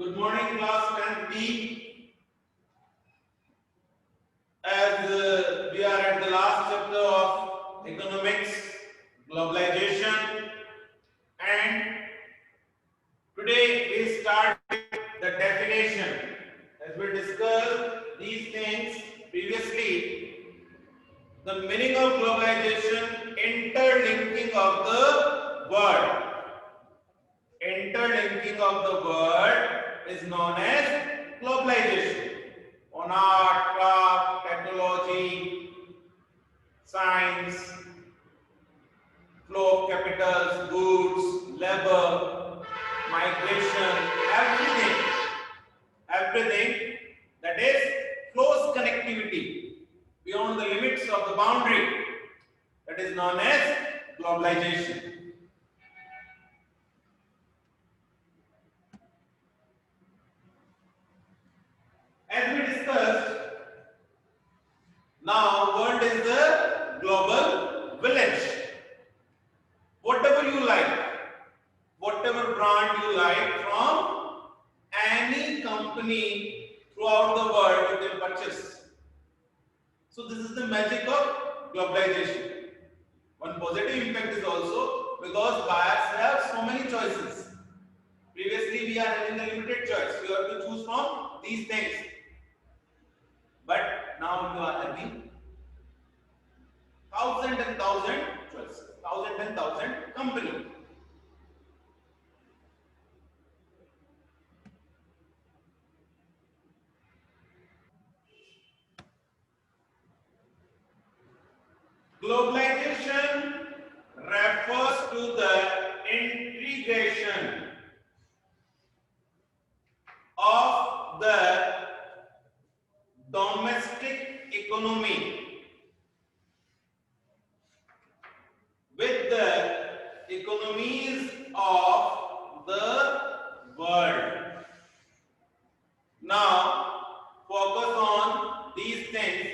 Good morning, class 10th B. As we are at the last chapter of economics, globalization, and today we start with the definition. As we discussed these things previously, the meaning of globalization, interlinking of the word. Interlinking of the word is known as globalization. On art, craft, technology, science, flow of capitals, goods, labor, migration, everything that is close connectivity beyond the limits of the boundary, that is known as globalization. As we discussed, now world is the global village. Whatever you like, whatever brand you like from any company throughout the world, you can purchase. So this is the magic of globalization. One positive impact is also because buyers have so many choices. Previously we are having a limited choice. You have to choose from these things. But now you are having thousand and thousand choices, thousand and thousand company. Globalization refers to the integration of the domestic economy with the economies of the world. Now, focus on these things.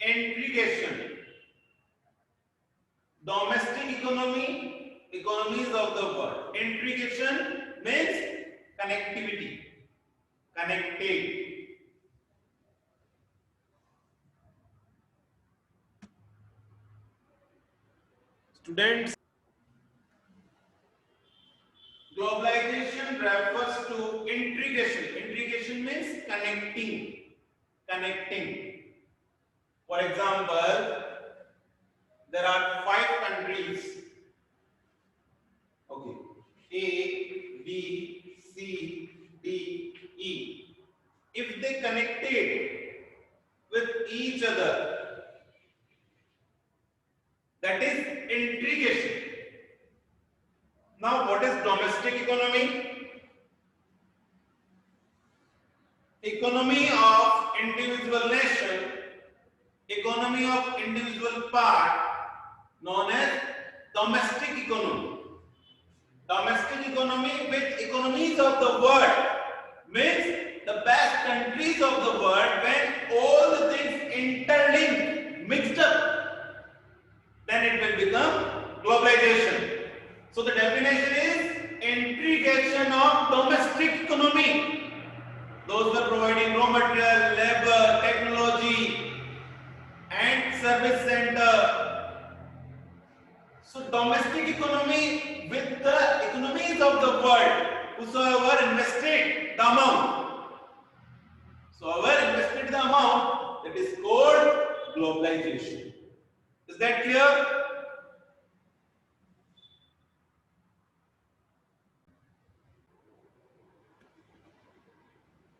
Integration. Domestic economy, economies of the world. Integration means connectivity. Connected. Students, globalization refers to integration. Integration means connecting. Connecting. For example, there are 5 countries. Okay. A, B, C, D, E. If they connected with each other, that is integration. Now, what is domestic economy? Economy of individual nation, economy of individual part, known as domestic economy. Domestic economy with economies of the world means the best countries of the world. When all the things interlink, mixed up, then it will become globalization. So the definition is integration of domestic economy. Those were providing raw material, labor, technology, and service center. So domestic economy with the economies of the world. Whosoever invested the amount. So whoever invested the amount, that is called globalization. Is that clear?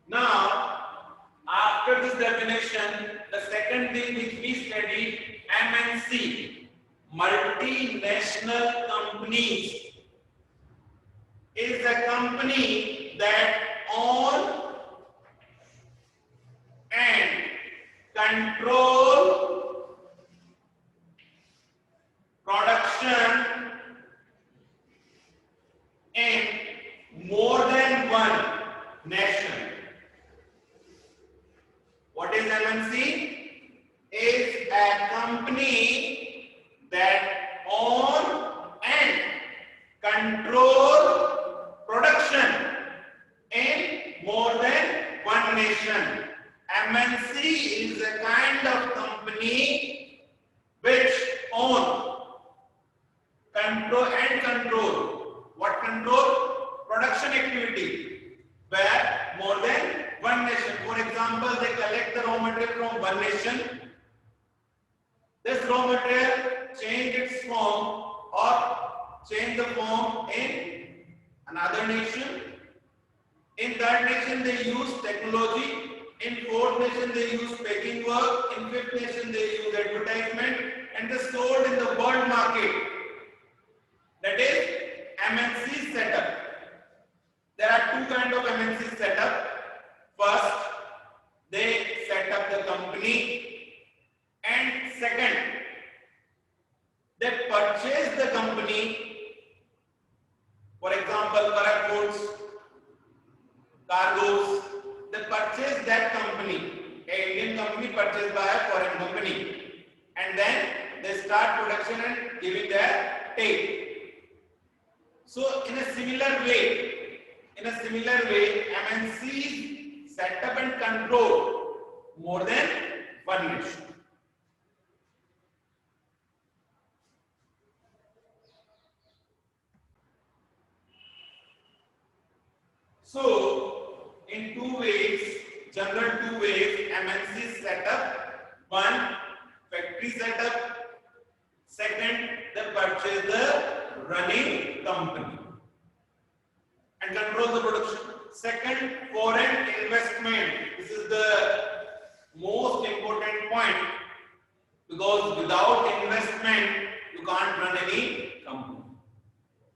Now, after this definition, the second thing which we studied, MNC, multinational companies, is a company that own and control production in more than one nation. What is MNC? Is a company that own and control production in own control. What control? Production activity, where more than one nation. For example, they collect the raw material from one nation. This raw material change its form or change the form in another nation. In third nation they use technology. In fourth nation they use packing work. In fifth nation they use advertisement, and they sold in the world market. That is MNC setup. There are two kinds of MNC setup. First, they set up the company, and second, they purchase the company. For example, Bharat Foods, Cargos, they purchase that company. An Indian company purchased by a foreign company, and then they start production and giving their take. So in a similar way, MNCs set up and control more than one nation. So in general two ways, MNCs set up. One, factory setup. Second, they purchase the running company and control the production. Second, foreign investment. This is the most important point, because without investment you can't run any company.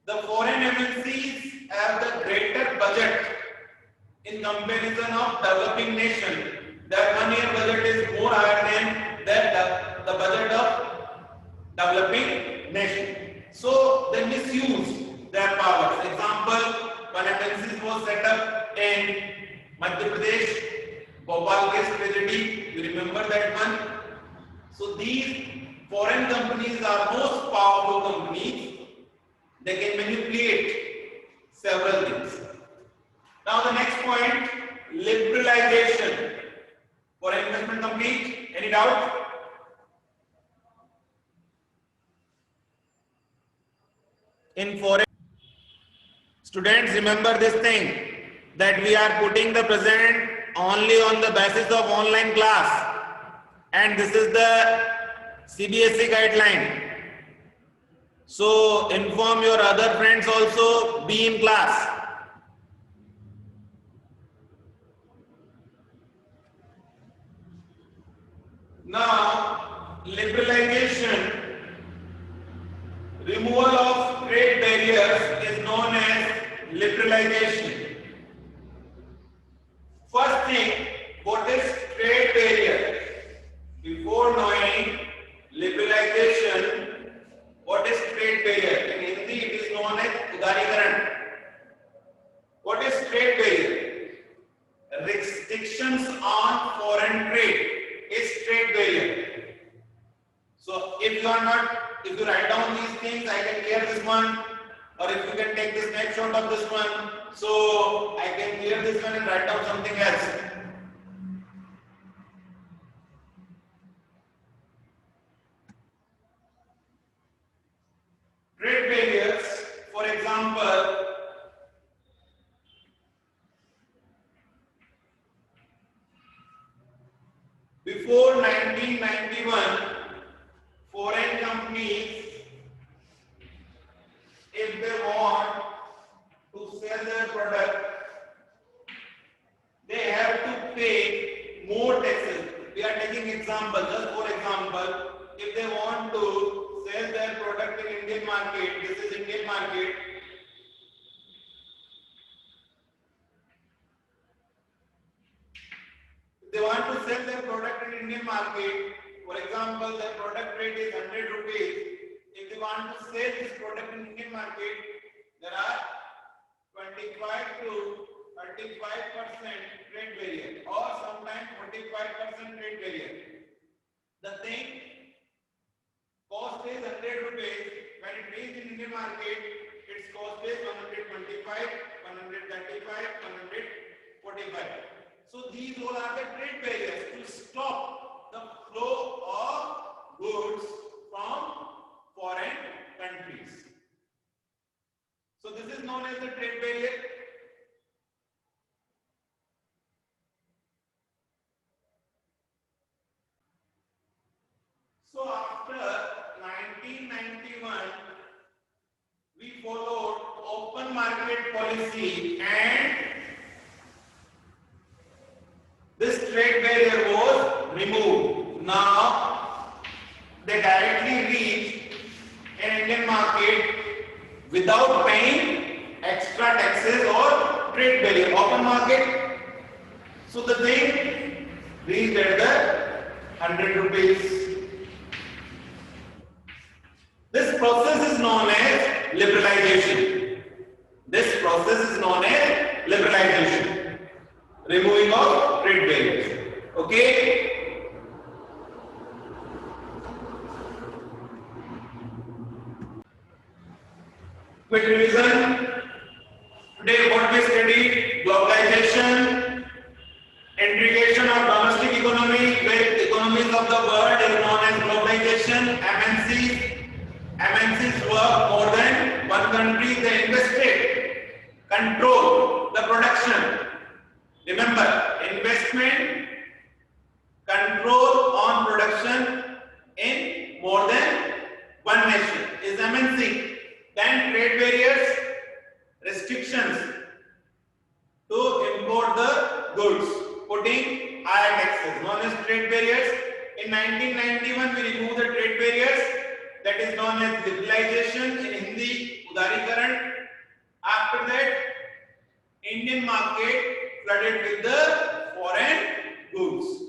The foreign MNCs have the greater budget in comparison of developing nation. Their 1 year budget is more higher than the budget of developing nation. So they misuse their powers. Example, one MNC was set up in Madhya Pradesh, Bhopal case tragedy. You remember that one? So these foreign companies are most powerful companies. They can manipulate several things. Now the next point, liberalization for investment companies. Any doubt? In foreign students, remember this thing, that we are putting the present only on the basis of online class, and this is the CBSE guideline. So inform your other friends also, be in class. Now, liberalization, removal of trade barriers is known as liberalization. First thing, what is trade barrier? Before knowing liberalization, what is trade barrier? In Hindi it is known as udarikaran. What is trade barrier? Restrictions on foreign trade is trade barrier. So if you write down these things, I can clear this one, or if you can take the snapshot of this one, so I can clear this one and write down something else. Trade barriers, for example, before 1991, foreign companies, if they want to sell their product, they have to pay more taxes. We are taking example, just for example, if they want to sell their product in Indian market, this is Indian market, if they want to sell their product in Indian market, for example, their product rate is 100 rupees. If they want to sell this product in Indian market, there are 25 to 35% trade barrier, or sometimes 45% trade barrier. The thing cost is 100 rupees. When it reaches in Indian market, its cost is 125, 135, 145. So these all are the trade barriers to stop the flow of goods from is known as the trade barrier. So after 1991, we followed open market policy and this trade barrier was removed. Now they directly reach an Indian market without paying extra taxes or trade barrier. Open market. So the thing reached at the 100 rupees. This process is known as liberalization. This process is known as liberalization. Removing of trade barriers. Okay? Quick revision. Today what we studied: globalization, integration of domestic economy with economies of the world is known as globalization. MNCs work more than one country. They invested, control the production. Remember, investment, control on production in more than one nation is MNC. Then trade barriers, restrictions to import the goods, putting higher taxes, known as trade barriers. In 1991, we removed the trade barriers, that is known as liberalization, in Hindi, Udarikaran. After that, Indian market flooded with the foreign goods.